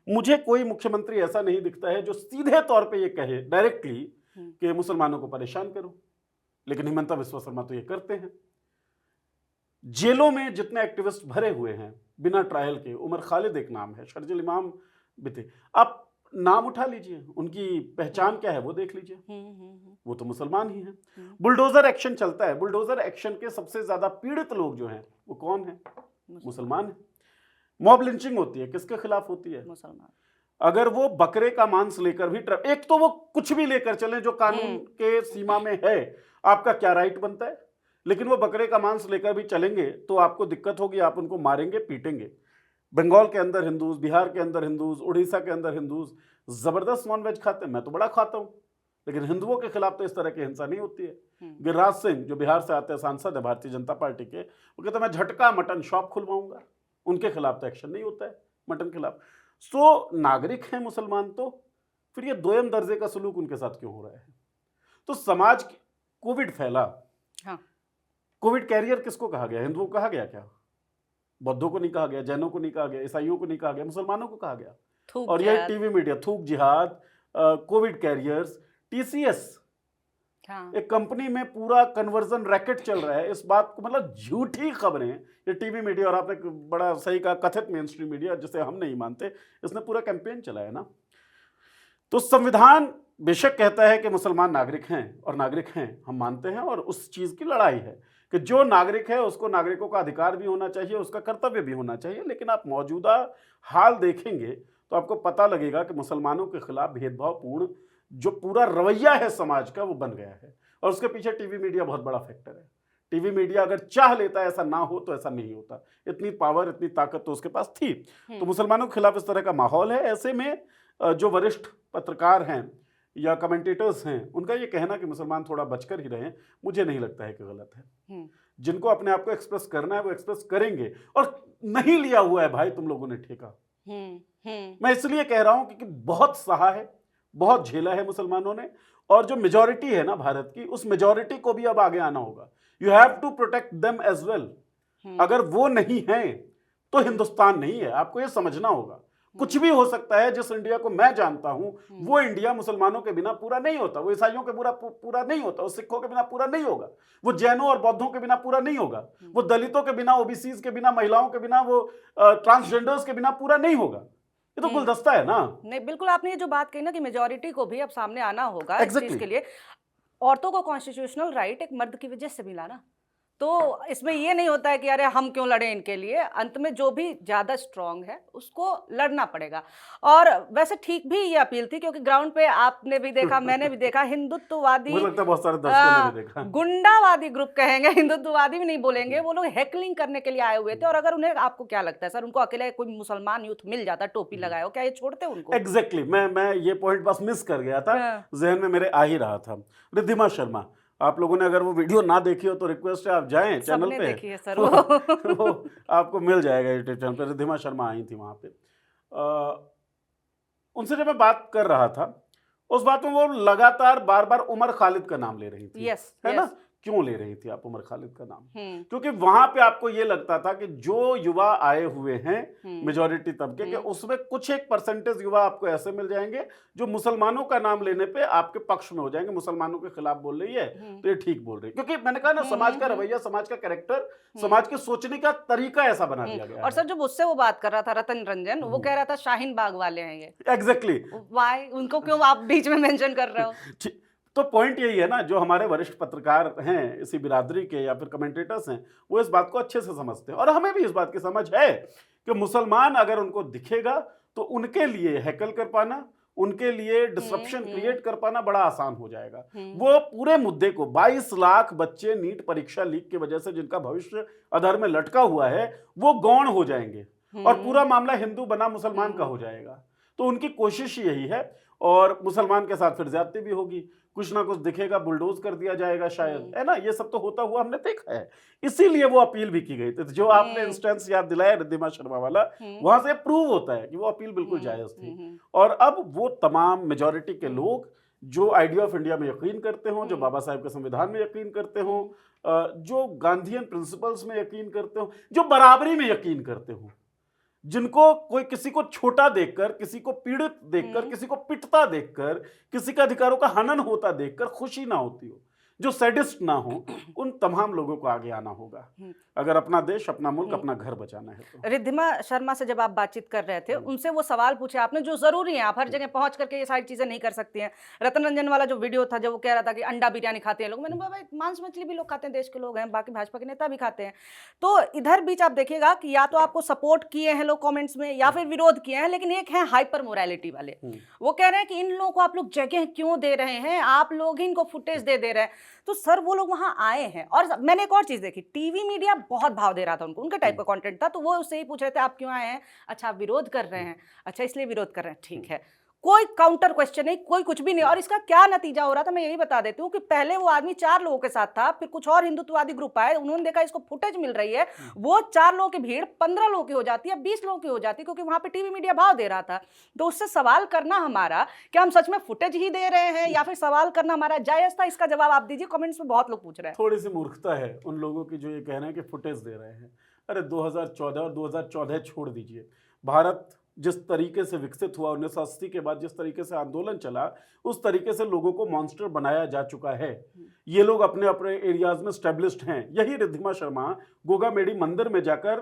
मुझे कोई मुख्यमंत्री ऐसा नहीं दिखता है जो सीधे तौर पे ये कहे डायरेक्टली कि मुसलमानों को परेशान करो, लेकिन हिमंता बिस्वा शर्मा तो ये करते हैं। जेलों में जितने एक्टिविस्ट भरे हुए हैं बिना ट्रायल के, उमर खालिद एक नाम है, शर्जिल इमाम भी थे, आप नाम उठा लीजिए, उनकी पहचान क्या है वो देख लीजिए, वो तो मुसलमान ही हैं। बुलडोजर एक्शन चलता है, बुलडोजर एक्शन के सबसे ज्यादा पीड़ित लोग जो हैं वो कौन है? मुसलमान है। मॉब लिंचिंग होती है, किसके खिलाफ होती है? मुसलमान। अगर वो बकरे का मांस लेकर भी एक तो वो कुछ भी लेकर चले जो कानून के सीमा में है, आपका क्या राइट बनता है, लेकिन वो बकरे का मांस लेकर भी चलेंगे तो आपको दिक्कत होगी, आप उनको मारेंगे, पीटेंगे। बंगाल के अंदर हिंदूज, बिहार के अंदर हिंदूज, उड़ीसा के अंदर हिंदूज जबरदस्त नॉनवेज खाते हैं, मैं तो बड़ा खाता हूं, लेकिन हिंदुओं के खिलाफ तो इस तरह की हिंसा नहीं होती है। गिरिराज सिंह जो बिहार से आते हैं, सांसद है भारतीय जनता पार्टी के, वो कहते हैं मैं झटका मटन शॉप खुलवाऊंगा, उनके खिलाफ तो एक्शन नहीं होता है मटन खिलाफ। सो नागरिक हैं मुसलमान, तो फिर ये दोयम दर्जे का सलूक उनके साथ क्यों हो रहा है? तो समाज, कोविड फैला, हाँ। कोविड कैरियर किसको कहा गया? हिंदुओं को कहा गया क्या? बौद्धों को नहीं कहा गया, जैनों को नहीं कहा गया, ईसाइयों को नहीं कहा गया, मुसलमानों को कहा गया। और ये टीवी मीडिया, थूक जिहाद, कोविड कैरियर्स, टीसीएस, हाँ। एक कंपनी में पूरा कन्वर्जन रैकेट चल रहा है, इस बात को, मतलब झूठी खबरें, ये टीवी मीडिया, और आपने बड़ा सही कहा कथित मेन स्ट्रीम मीडिया जिसे हम नहीं मानते, इसने पूरा कैंपेन चलाया ना। तो संविधान बेशक कहता है कि मुसलमान नागरिक हैं, और नागरिक हैं हम मानते हैं, और उस चीज की लड़ाई है कि जो नागरिक है उसको नागरिकों का अधिकार भी होना चाहिए, उसका कर्तव्य भी होना चाहिए। लेकिन आप मौजूदा हाल देखेंगे तो आपको पता लगेगा कि मुसलमानों के खिलाफ भेदभावपूर्ण जो पूरा रवैया है समाज का वो बन गया है, और उसके पीछे टीवी मीडिया बहुत बड़ा फैक्टर है। टीवी मीडिया अगर चाह लेता है ऐसा ना हो तो ऐसा नहीं होता, इतनी पावर, इतनी ताकत तो उसके पास थी। तो मुसलमानों के खिलाफ इस तरह का माहौल है। ऐसे में जो वरिष्ठ पत्रकार हैं या कमेंटेटर्स हैं, उनका ये कहना कि मुसलमान थोड़ा बचकर ही रहें, मुझे नहीं लगता है कि गलत है। जिनको अपने आप को एक्सप्रेस करना है वो एक्सप्रेस करेंगे, और नहीं लिया हुआ है भाई तुम लोगों ने ठेका। मैं इसलिए कह रहा हूं क्योंकि बहुत सहा है, बहुत झेला है मुसलमानों ने, और जो मेजॉरिटी है ना भारत की, उस मेजॉरिटी को भी अब आगे आना होगा। You have to protect them as well. अगर वो नहीं है तो हिंदुस्तान नहीं है, आपको ये समझना होगा। कुछ भी हो सकता है, जिस इंडिया को मैं जानता हूं वो इंडिया मुसलमानों के बिना पूरा नहीं होता, वो ईसाइयों के पूरा नहीं होता, वो सिखों के बिना पूरा नहीं होगा, वो जैनों और बौद्धों के बिना पूरा नहीं होगा, वो दलितों के बिना, ओबीसीज के बिना, महिलाओं के बिना, वो ट्रांसजेंडर्स के बिना पूरा नहीं होगा। ये तो गुलदस्ता है ना। नहीं, बिल्कुल आपने ये जो बात कही ना कि मेजॉरिटी को भी अब सामने आना होगा इस चीज के लिए। औरतों को कॉन्स्टिट्यूशनल राइट एक मर्द की वजह से मिला ना, तो इसमें ये नहीं होता है कि अरे हम क्यों लड़ें इनके लिए। अंत में जो भी ज्यादा स्ट्रांग है उसको लड़ना पड़ेगा। और वैसे ठीक भी ये अपील थी, क्योंकि ग्राउंड पे आपने भी देखा, मैंने भी देखा, हिंदुत्ववादी, मुझे लगता है बहुत सारे दर्शकों ने भी देखा, गुंडावादी ग्रुप कहेंगे, हिंदुत्ववादी भी नहीं बोलेंगे, वो लोग हैकलिंग करने के लिए आए हुए थे। और अगर उन्हें, आपको क्या लगता है सर, उनको अकेले कोई मुसलमान यूथ मिल जाता टोपी लगाए हो, क्या ये छोड़ते उनको? एग्जैक्टली मैं ये पॉइंट बस मिस कर गया था, जहन में मेरे आ ही रहा था। रिद्धिमा शर्मा, आप लोगों ने अगर वो वीडियो ना देखी हो तो रिक्वेस्ट है आप जाएं चैनल पे, देखी है सर वो आपको मिल जाएगा यूट्यूब चैनल पे। रिद्धिमा शर्मा आई थी वहां पे, उनसे जब मैं बात कर रहा था उस बात में वो लगातार बार बार उमर खालिद का नाम ले रही थी। है ना, क्यों ले रही थी आप उमर खालिद का नाम? क्योंकि वहां पे आपको ये लगता था कि जो युवा आए हुए हैं मेजॉरिटी तबके के, उसमें कुछ एक परसेंटेज युवा आपको ऐसे मिल जाएंगे जो मुसलमानों का नाम लेने पे आपके पक्ष में हो जाएंगे, मुसलमानों के खिलाफ बोल रही है तो ये ठीक बोल रही है। क्योंकि मैंने कहा ना, समाज का रवैया, समाज का कैरेक्टर, समाज के सोचने का तरीका ऐसा बना दिया गया। और सर जो मुझसे वो बात कर रहा था रतन रंजन, वो कह रहा था शाहीन बाग वाले हैं ये। एग्जैक्टली, वाई, उनको क्यों आप बीच में मेंशन कर रहे हो? तो पॉइंट यही है ना, जो हमारे वरिष्ठ पत्रकार हैं इसी बिरादरी के या फिर कमेंटेटर्स हैं, वो इस बात को अच्छे से समझते हैं, और हमें भी इस बात की समझ है कि मुसलमान अगर उनको दिखेगा तो उनके लिए हैकल कर पाना, उनके लिए डिसरप्शन क्रिएट कर पाना बड़ा आसान हो जाएगा। वो पूरे मुद्दे को 22 लाख बच्चे नीट परीक्षा लीक की वजह से जिनका भविष्य अधर में लटका हुआ है, वो गौण हो जाएंगे, और पूरा मामला हिंदू बना मुसलमान का हो जाएगा। तो उनकी कोशिश यही है, और मुसलमान के साथ फिर ज्यादती भी होगी, कुछ ना कुछ दिखेगा, बुलडोज कर दिया जाएगा शायद, है ना। ये सब तो होता हुआ हमने देखा है, इसीलिए वो अपील भी की गई थी। जो आपने इंस्टेंस याद दिलाया रिद्धिमा शर्मा वाला, वहां से प्रूव होता है कि वो अपील बिल्कुल जायज थी। और अब वो तमाम मेजॉरिटी के लोग जो आइडिया ऑफ इंडिया में यकीन करते हों, जो बाबा साहेब के संविधान में यकीन करते हों, जो गांधीयन प्रिंसिपल्स में यकीन करते हों, जो बराबरी में यकीन करते हों, जिनको कोई किसी को छोटा देखकर, किसी को पीड़ित देखकर, किसी को पिटता देखकर, किसी के अधिकारों का हनन होता देखकर खुशी ना होती हो, जो सैडिस्ट ना हो, उन तमाम लोगों को आगे आना होगा अगर अपना देश, अपना मुल्क, अपना घर बचाना है तो। रिद्धिमा शर्मा से जब आप बातचीत कर रहे थे, उनसे वो सवाल पूछे आपने जो जरूरी है, आप हर जगह पहुंच करके ये सारी चीजें नहीं कर सकती हैं। रतन रंजन वाला जो वीडियो था, जब वो कह रहा था कि अंडा बिरयानी खाते हैं लोग, मैंने बोला भाई मांस मछली भी लोग खाते हैं, देश के लोग हैं, बाकी भाजपा के नेता भी खाते हैं। तो इधर बीच आप देखिएगा कि या तो आपको सपोर्ट किए हैं लोग कॉमेंट्स में, या फिर विरोध किए हैं, लेकिन एक है हाइपर मोरालिटी वाले, वो कह रहे हैं कि इन लोगों को आप लोग जगह क्यों दे रहे हैं, आप लोग ही इनको फुटेज दे रहे हैं। तो सर वो लोग वहां आए हैं, और मैंने एक और चीज देखी, टीवी मीडिया बहुत भाव दे रहा था उनको, उनके टाइप का कंटेंट था, तो वो उससे ही पूछ रहे थे आप क्यों आए हैं, अच्छा आप विरोध कर रहे हैं, अच्छा इसलिए विरोध कर रहे हैं, ठीक है, कोई काउंटर क्वेश्चन नहीं, कोई कुछ भी नहीं। और इसका क्या नतीजा हो रहा था मैं यही बता देती हूँ कि पहले वो आदमी 4 लोगों के साथ था, फिर कुछ और हिंदुत्ववादी ग्रुप आए, उन्होंने देखा इसको फुटेज मिल रही है, वो 4 लोगों की भीड़ 15 लोगों की हो जाती है, 20 लोगों की हो जाती है, क्योंकि वहां पे टीवी मीडिया भाव दे रहा था। तो उससे सवाल करना हमारा, क्या हम सच में फुटेज ही दे रहे हैं या फिर सवाल करना हमारा जायज था, इसका जवाब आप दीजिए, कमेंट्स में बहुत लोग पूछ रहे हैं। थोड़ी सी मूर्खता है उन लोगों की जो ये कह रहे हैं कि फुटेज दे रहे हैं। अरे 2014 और 2014 छोड़ दीजिए, भारत जिस तरीके से विकसित हुआ, 1980 के बाद जिस तरीके से आंदोलन चला, उस तरीके से लोगों को मॉन्स्टर बनाया जा चुका है। ये लोग अपने अपने एरियाज में स्टैब्लिश्ड हैं। यही रिद्धिमा शर्मा गोगामेडी मंदिर में जाकर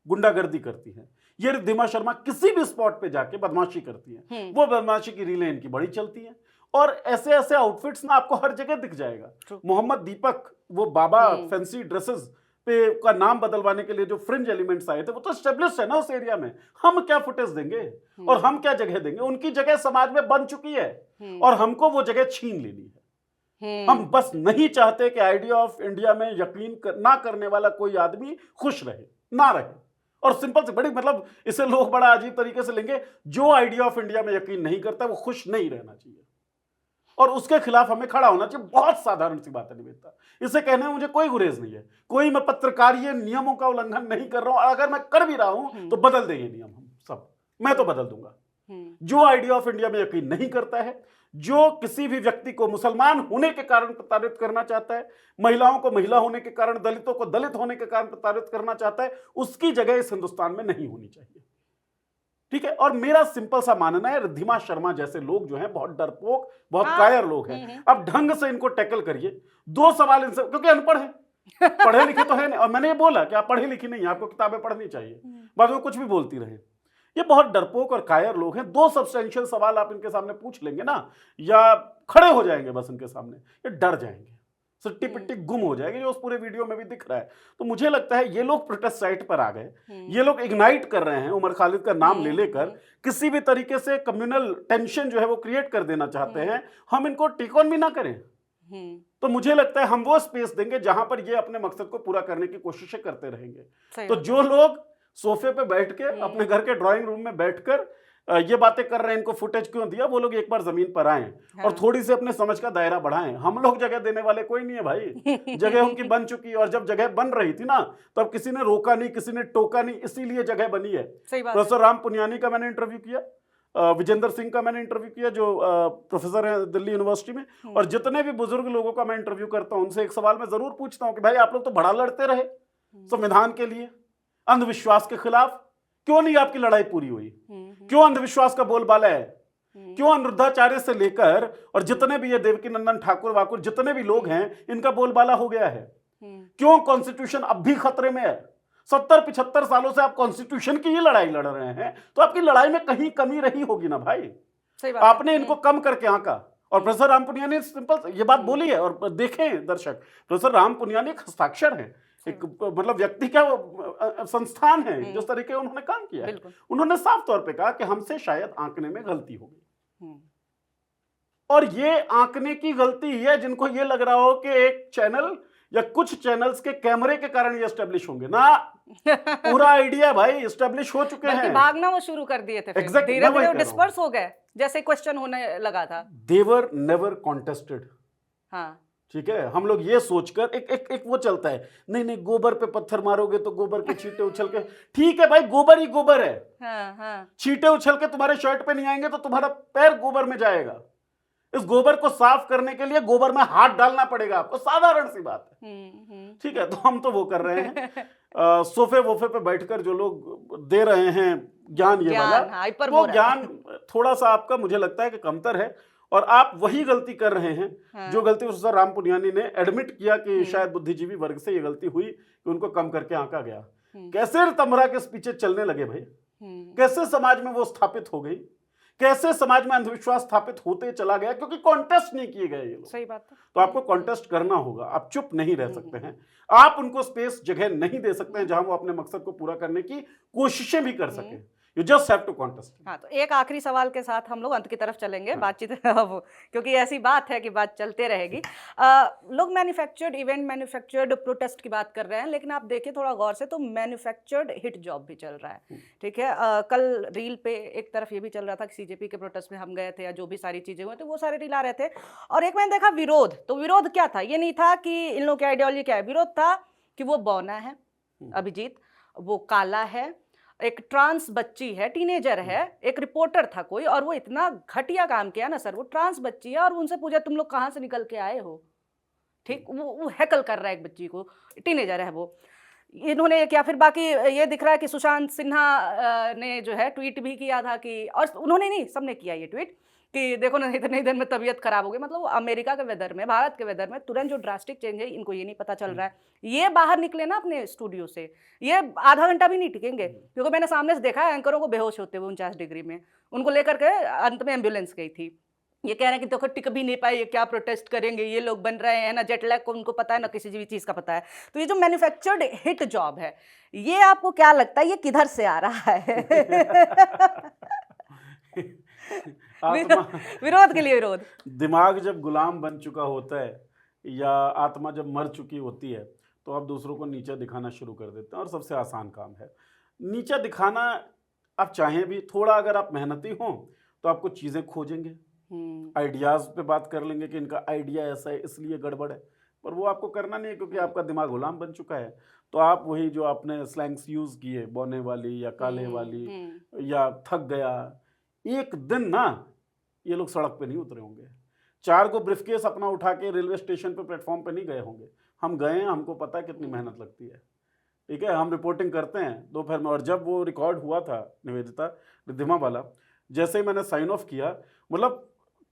गुंडागर्दी करती है, ये रिद्धिमा शर्मा किसी भी स्पॉट पे जाके बदमाशी करती है, वो बदमाशी की रीलें इनकी बड़ी चलती है, और ऐसे ऐसे आउटफिट्स ना आपको हर जगह दिख जाएगा। मोहम्मद दीपक, वो बाबा फैंसी ड्रेसेस पे का नाम बदलवाने के लिए जो फ्रिंज एलिमेंट्स आए थे, वो तो एस्टेब्लिश्ड है ना उस एरिया में, हम क्या फुटेज देंगे और हम क्या जगह देंगे? उनकी जगह समाज में बन चुकी है और हमको वो जगह छीन लेनी है। हम बस नहीं चाहते कि आइडिया ऑफ इंडिया में यकीन ना करने वाला कोई आदमी खुश रहे, ना रहे। और सिंपल से बड़ी, मतलब इसे लोग बड़ा अजीब तरीके से लेंगे, जो आइडिया ऑफ इंडिया में यकीन नहीं करता वो खुश नहीं रहना चाहिए और उसके खिलाफ हमें खड़ा होना चाहिए। बहुत साधारण सी बात है निवेदिता, इसे कहने में मुझे कोई गुरेज नहीं है, कोई मैं पत्रकारीय नियमों का उल्लंघन नहीं कर रहा हूं, और अगर मैं कर भी रहा हूं तो बदल देंगे नियम, हम सब, मैं तो बदल दूंगा। जो आइडिया ऑफ इंडिया में यकीन नहीं करता है, जो किसी भी व्यक्ति को मुसलमान होने के कारण प्रताड़ित करना चाहता है, महिलाओं को महिला होने के कारण, दलितों को दलित होने के कारण प्रताड़ित करना चाहता है, उसकी जगह इस हिंदुस्तान में नहीं होनी चाहिए। ठीक है, और मेरा सिंपल सा मानना है, रिद्धिमा शर्मा जैसे लोग जो हैं बहुत डरपोक, बहुत कायर लोग हैं। अब ढंग से इनको टैकल करिए। 2 सवाल इनसे, क्योंकि अनपढ़ हैं, पढ़े लिखे तो है नहीं, और मैंने ये बोला कि आप पढ़े लिखे नहीं, आपको किताबें पढ़नी चाहिए, बाद में कुछ भी बोलती रहे। ये बहुत डरपोक और कायर लोग हैं। 2 सब्सटेंशियल सवाल आप इनके सामने पूछ लेंगे ना, या खड़े हो जाएंगे बस इनके सामने, ये डर जाएंगे, सट्टी पिट्टी गुम हो जाएगी, जो उस पूरे वीडियो में भी दिख रहा है। तो मुझे लगता है ये लोग प्रोटेस्ट साइट पर आ गए, ये लोग इग्नाइट कर रहे हैं, उमर खालिद का नाम ले लेकर किसी भी तरीके से कम्युनल टेंशन जो है वो क्रिएट कर देना चाहते हैं। हम इनको टेक ऑन भी ना करें तो मुझे लगता है हम वो स्पेस देंगे जहां पर ये अपने मकसद को पूरा करने की कोशिशें करते रहेंगे। तो जो लोग सोफे पे बैठ के, अपने घर के ड्राइंग रूम में बैठकर ये बातें कर रहे हैं, इनको फुटेज क्यों दिया, वो लोग एक बार जमीन पर आए और थोड़ी सी अपने समझ का दायरा बढ़ाएं। हम लोग जगह देने वाले कोई नहीं है भाई, जगह उनकी बन चुकी है, और जब जगह बन रही थी ना तब किसी ने रोका नहीं, किसी ने टोका नहीं, इसीलिए जगह बनी है। प्रोफेसर राम पुनियानी का मैंने इंटरव्यू किया, विजेंद्र सिंह का मैंने इंटरव्यू किया जो प्रोफेसर है दिल्ली यूनिवर्सिटी में, और जितने भी बुजुर्ग लोगों का मैं इंटरव्यू करता हूं उनसे एक सवाल मैं जरूर पूछता हूं कि भाई आप लोग तो बड़ा लड़ते रहे संविधान के लिए, अंधविश्वास के खिलाफ, क्यों नहीं आपकी लड़ाई पूरी हुई? क्यों अंधविश्वास का बोलबाला है? क्यों अनिरुद्धाचार्य से लेकर और जितने भी ये देवकी नंदन ठाकुर वाकुर जितने भी लोग हैं इनका बोलबाला हो गया है? क्यों कॉन्स्टिट्यूशन अब भी खतरे में है? 70-75 सालों से आप कॉन्स्टिट्यूशन की ही लड़ाई लड़ रहे हैं, तो आपकी लड़ाई में कहीं कमी रही होगी ना भाई। आपने इनको कम करके आंका। और प्रोफेसर राम पुनियानी सिंपल ये बात बोली है, और देखें दर्शक, प्रोफेसर राम पुनियानी एक हस्ताक्षर है, एक मतलब व्यक्ति का संस्थान है, जिस तरीके उन्होंने काम किया है। उन्होंने साफ तौर पे कहा कि हमसे शायद आंकने में गलती हो गई, और ये आंकने की गलती है जिनको ये लग रहा हो कि एक चैनल या कुछ चैनल्स के कैमरे के कारण ये एस्टेब्लिश होंगे ना। पूरा आइडिया भाई एस्टेब्लिश हो चुके हैं, भागना वो शुरू कर दिए थे, धीरे-धीरे वो डिस्पर्स हो गए जैसे क्वेश्चन होने लगा था। देवर नेवर कॉन्टेस्टेड। हाँ ठीक है, हम लोग ये सोचकर एक वो चलता है, नहीं गोबर पे पत्थर मारोगे तो गोबर के छींटे उछल के, ठीक है भाई गोबर ही गोबर है। हाँ। छींटे उछल के तुम्हारे शर्ट पे नहीं आएंगे तो तुम्हारा पैर गोबर में जाएगा। इस गोबर को साफ करने के लिए गोबर में हाथ डालना पड़ेगा आपको, साधारण सी बात है। ठीक है, तो हम तो वो कर रहे हैं सोफे वोफे पे बैठकर जो लोग दे रहे हैं ज्ञान, ये वाला वो ज्ञान थोड़ा सा आपका मुझे लगता है कि कमतर है, और आप वही गलती कर रहे हैं जो गलती उस राम पुनियानी ने एडमिट किया कि शायद बुद्धिजीवी वर्ग से ये गलती हुई कि उनको कम करके आंका गया। कैसे तमरा के पीछे चलने लगे भाई, कैसे समाज में वो स्थापित हो गई, कैसे समाज में अंधविश्वास स्थापित होते चला गया, क्योंकि कॉन्टेस्ट नहीं किए गए ये लोग। सही बात है। तो आपको कॉन्टेस्ट करना होगा, आप चुप नहीं रह सकते हैं, आप उनको स्पेस जगह नहीं दे सकते हैं जहां वो अपने मकसद को पूरा करने की कोशिशें भी कर सके। You just have to contest. हाँ, तो एक आखिरी सवाल के साथ हम लोग अंत की तरफ चलेंगे बातचीत क्योंकि ऐसी बात है कि बात चलते रहेगी। लोग मैन्युफैक्चर्ड इवेंट, मैन्युफैक्चर्ड प्रोटेस्ट की बात कर रहे हैं, लेकिन आप देखिए थोड़ा गौर से तो मैन्युफैक्चर्ड हिट जॉब भी चल रहा है। ठीक है, कल रील पे एक तरफ ये भी चल रहा था कि सीजेपी के प्रोटेस्ट में हम गए थे या जो भी सारी चीजें हुई थी वो सारे रील आ रहे थे, और एक मैंने देखा विरोध। तो विरोध क्या था, ये नहीं था कि इन लोगों की आइडियोलॉजी क्या है, विरोध था कि वो बौना है अभिजीत, वो काला है, एक ट्रांस बच्ची है, टीनेजर है, एक रिपोर्टर था कोई, और वो इतना घटिया काम किया ना सर, वो ट्रांस बच्ची है और उनसे पूछा तुम लोग कहाँ से निकल के आए हो। ठीक, वो हैकल कर रहा है एक बच्ची को, टीनेजर है वो। इन्होंने क्या, फिर बाकी ये दिख रहा है कि सुशांत सिन्हा ने जो है ट्वीट भी किया था कि, और उन्होंने नहीं, सबने किया ये ट्वीट कि देखो ना इतने ही दिन में तबीयत खराब हो गई। मतलब अमेरिका के वेदर में, भारत के वेदर में तुरंत जो ड्रास्टिक चेंज है इनको ये नहीं पता चल रहा है। ये बाहर निकले ना अपने स्टूडियो से, ये आधा घंटा भी नहीं टिकेंगे, क्योंकि मैंने सामने से देखा है एंकरों को बेहोश होते हुए 49 डिग्री में, उनको लेकर के अंत में एम्बुलेंस गई थी। ये कह रहे हैं कि देखो टिक भी नहीं पाए, ये क्या प्रोटेस्ट करेंगे, ये लोग बन रहे हैं ना, जेट लैग को उनको पता है ना किसी भी चीज़ का पता है। तो ये जो मैन्युफैक्चर्ड हिट जॉब है, ये आपको क्या लगता है ये किधर से आ रहा है? विरोध के लिए विरोध। दिमाग जब गुलाम बन चुका होता है या आत्मा जब मर चुकी होती है तो आप दूसरों को नीचा दिखाना शुरू कर देते हैं, और सबसे आसान काम है नीचा दिखाना। आप चाहें भी थोड़ा, अगर आप मेहनती हों तो आप कुछ चीज़ें खोजेंगे, आइडियाज़ पे बात कर लेंगे कि इनका आइडिया ऐसा है इसलिए गड़बड़ है, पर वो आपको करना नहीं है क्योंकि आपका दिमाग गुलाम बन चुका है। तो आप वही जो आपने स्लैंग्स यूज़ किए, बौने वाली या काले वाली या थक गया, एक दिन ना ये लोग सड़क पे नहीं उतरे होंगे, 4 को ब्रीफकेस अपना उठा के रेलवे स्टेशन पे प्लेटफॉर्म पे नहीं गए होंगे। हम गए हैं, हमको पता है कितनी मेहनत लगती है। ठीक है, हम रिपोर्टिंग करते हैं दोपहर में, और जब वो रिकॉर्ड हुआ था निवेदिता रिद्धिमा वाला, जैसे ही मैंने साइन ऑफ किया, मतलब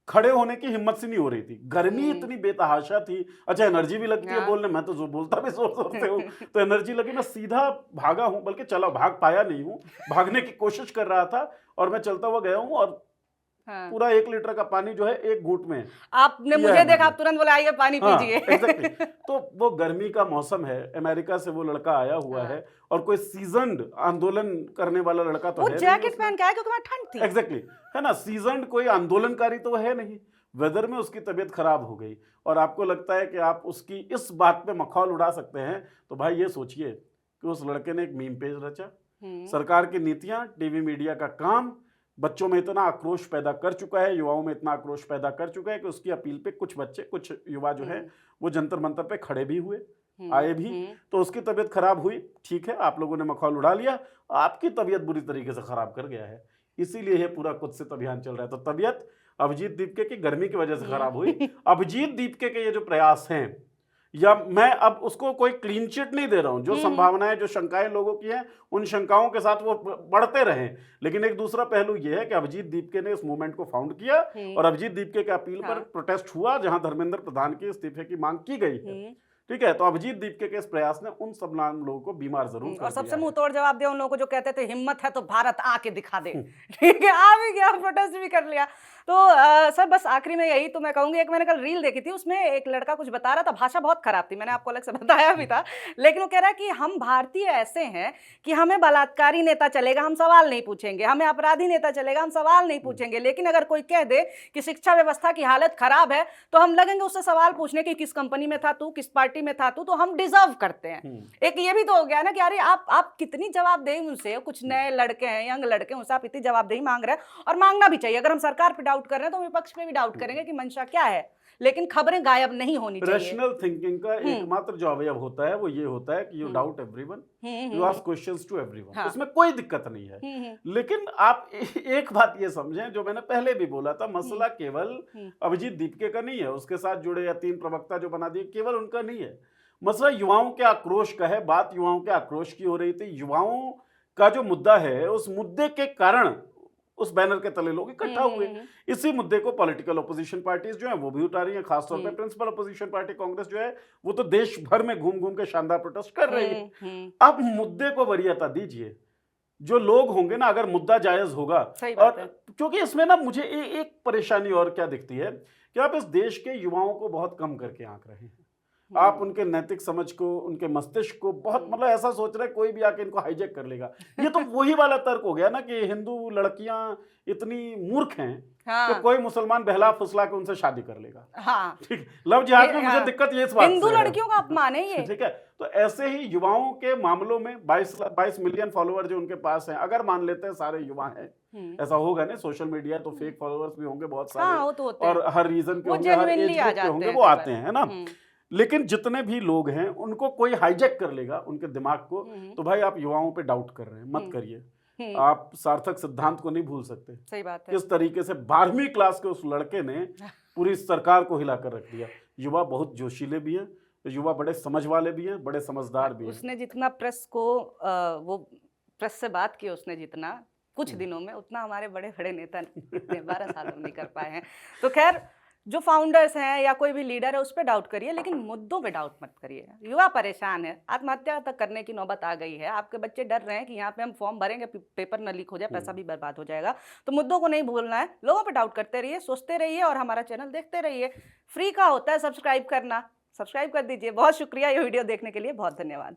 खड़े होने की हिम्मत सी नहीं हो रही थी, गर्मी इतनी बेतहाशा थी। अच्छा, एनर्जी भी लगती है बोलने, मैं तो जो बोलता भी जोर जोर से हूँ तो एनर्जी लगी, मैं सीधा भागा हूँ, बल्कि चला, भाग पाया नहीं हूँ, भागने की कोशिश कर रहा था और मैं चलता हुआ गया हूँ, और पूरा 1 लीटर का पानी जो है एक घूंट में आपने मुझे देखा, आप तुरंत बोले आइए पानी पीजिए। एग्जैक्टली। तो वो गर्मी का मौसम है, अमेरिका से वो लड़का आया हुआ है, और कोई सीजन्ड आंदोलन करने वाला लड़का तो वो है, जैकेट पहन के आया क्योंकि वहां ठंड थी। एग्जैक्टली, है ना, सीजन्ड कोई आंदोलनकारी तो है नहीं, वेदर में उसकी तबीयत खराब हो गई, और आपको लगता है कि आप उसकी इस बात पे मखौल उड़ा सकते हैं। तो भाई ये सोचिए कि उस लड़के ने एक मीम पेज रचा, सरकार की नीतियां, टीवी मीडिया का काम बच्चों में इतना आक्रोश पैदा कर चुका है, युवाओं में इतना आक्रोश पैदा कर चुका है कि उसकी अपील पे कुछ बच्चे, कुछ युवा जो है वो जंतर मंतर पे खड़े भी हुए, आए भी, तो उसकी तबीयत खराब हुई। ठीक है, आप लोगों ने मखौल उड़ा लिया, आपकी तबीयत बुरी तरीके से खराब कर गया है, इसीलिए ये पूरा कुत्सित अभियान चल रहा है। तो तबीयत अभिजीत दीपके की गर्मी की वजह से खराब हुई। अभिजीत दीपके के ये जो प्रयास हैं, या मैं अब उसको कोई क्लीन चिट नहीं दे रहा हूं, जो संभावनाएं, जो शंकाएं लोगों की हैं, उन शंकाओं के साथ वो बढ़ते रहें, लेकिन एक दूसरा पहलू ये है कि अभिजीत दीपके ने इस मूवमेंट को फाउंड किया, और अभिजीत दीपके के अपील पर प्रोटेस्ट हुआ जहां धर्मेंद्र प्रधान के इस्तीफे की मांग की गई है। ठीक है, तो अभिजीत दीपके के इस प्रयास ने उन सब लोगों को बीमार जरूर कर और सबसे दिया मुंह तोड़ जवाब दिया उन लोगों को जो कहते थे हिम्मत है तो भारत आके दिखा दे। ठीक है, आ भी गया, प्रोटेस्ट भी कर लिया। तो सर बस आखिरी में यही तो मैं कहूंगी, एक मैंने कल रील देखी थी, उसमें एक लड़का कुछ बता रहा था, भाषा बहुत खराब थी, मैंने आपको अलग से बताया भी था, लेकिन वो कह रहा है कि हम भारतीय ऐसे हैं कि हमें बलात्कारी नेता चलेगा हम सवाल नहीं पूछेंगे, हमें अपराधी नेता चलेगा हम सवाल नहीं पूछेंगे, लेकिन अगर कोई कह दे कि शिक्षा व्यवस्था की हालत खराब है तो हम लगेंगे उससे सवाल पूछने की, किस कंपनी में था तू, किस पार्टी में था तू, तो हम डिजर्व करते हैं। एक ये भी तो हो गया ना कि अरे आप कितनी जवाबदेही उनसे, कुछ नए लड़के हैं, यंग लड़के, उनसे आप इतनी जवाबदेही मांग रहे हैं, और मांगना भी चाहिए। अगर हम सरकार पे डाउट कर रहे हैं तो विपक्ष पे भी डाउट करेंगे कि मंशा क्या है, लेकिन खबरें गायब नहीं होनी चाहिए। रैशनल थिंकिंग का एकमात्र जो अवयव होता है वो ये होता है कि you doubt everyone, you ask questions to everyone, हाँ। उसमें कोई दिक्कत नहीं है। लेकिन आप एक बात ये समझें, जो मैंने पहले भी बोला था, मसला केवल अभिजीत दीपके का नहीं है, उसके साथ जुड़े या 3 प्रवक्ता जो बना दिए, केवल उनका नहीं है। मसला युवाओं के आक्रोश का है, बात युवाओं के आक्रोश की हो रही थी। युवाओं का जो मुद्दा है, उस मुद्दे के कारण उस बैनर के तले लोग इकट्ठा हुए। इसी मुद्दे को पॉलिटिकल ओपोजिशन पार्टीज जो है वो भी उठा रही हैं, खासतौर पे प्रिंसिपल ओपोजिशन पार्टी कांग्रेस जो है वो तो देश भर में घूम घूम के शानदार प्रोटेस्ट कर रही है। अब मुद्दे को वरीयता दीजिए, जो लोग होंगे ना, अगर मुद्दा जायज होगा। और क्योंकि इसमें ना मुझे एक परेशानी और क्या दिखती है कि आप इस देश के युवाओं को बहुत कम करके आंक रहे हैं। आप उनके नैतिक समझ को, उनके मस्तिष्क को बहुत मतलब ऐसा सोच रहे हैं कोई भी आके इनको हाईजैक कर लेगा। ये तो वही वाला तर्क हो गया ना कि हिंदू लड़कियां इतनी मूर्ख हैं कि कोई मुसलमान बहला फुसला के उनसे शादी कर लेगा। हाँ। ठीक, लव जिहाद में मुझे दिक्कत ये इस बात से है, हिंदू लड़कियों का अपमान है ये। ठीक है, तो ऐसे ही युवाओं के मामलों में 22 मिलियन फॉलोअर जो उनके पास हैं, अगर मान लेते हैं सारे युवा हैं, ऐसा होगा नहीं, सोशल मीडिया तो फेक फॉलोअर्स भी होंगे बहुत सारे। हाँ, वो तो होते हैं। और हर रीजन के होंगे, हर एज ग्रुप के होंगे, वो आते हैं, है ना। लेकिन जितने भी लोग हैं उनको कोई हाईजैक कर लेगा उनके दिमाग को, तो भाई आप युवाओं पे डाउट कर रहे हैं, मत करिए। आप सार्थक सिद्धांत को नहीं भूल सकते। सही बात है। किस तरीके से 12वीं क्लास के उस लड़के ने पूरी सरकार को हिलाकर रख दिया। युवा बहुत जोशीले भी हैं, युवा बड़े समझ वाले भी हैं, बड़े समझदार भी हैं। उसने जितना प्रेस को वो प्रेस से बात की, उसने जितना कुछ दिनों में, उतना हमारे बड़े बड़े नेता 12 सालों में नहीं कर पाए हैं। तो खैर, जो फाउंडर्स हैं या कोई भी लीडर है उस पर डाउट करिए, लेकिन मुद्दों पे डाउट मत करिए। युवा परेशान है, आत्महत्या तक करने की नौबत आ गई है। आपके बच्चे डर रहे हैं कि यहाँ पे हम फॉर्म भरेंगे, पेपर न लीक हो जाए, पैसा भी बर्बाद हो जाएगा। तो मुद्दों को नहीं भूलना है, लोगों पे डाउट करते रहिए, सोचते रहिए और हमारा चैनल देखते रहिए। फ्री का होता है सब्सक्राइब करना, सब्सक्राइब कर दीजिए। बहुत शुक्रिया ये वीडियो देखने के लिए, बहुत धन्यवाद।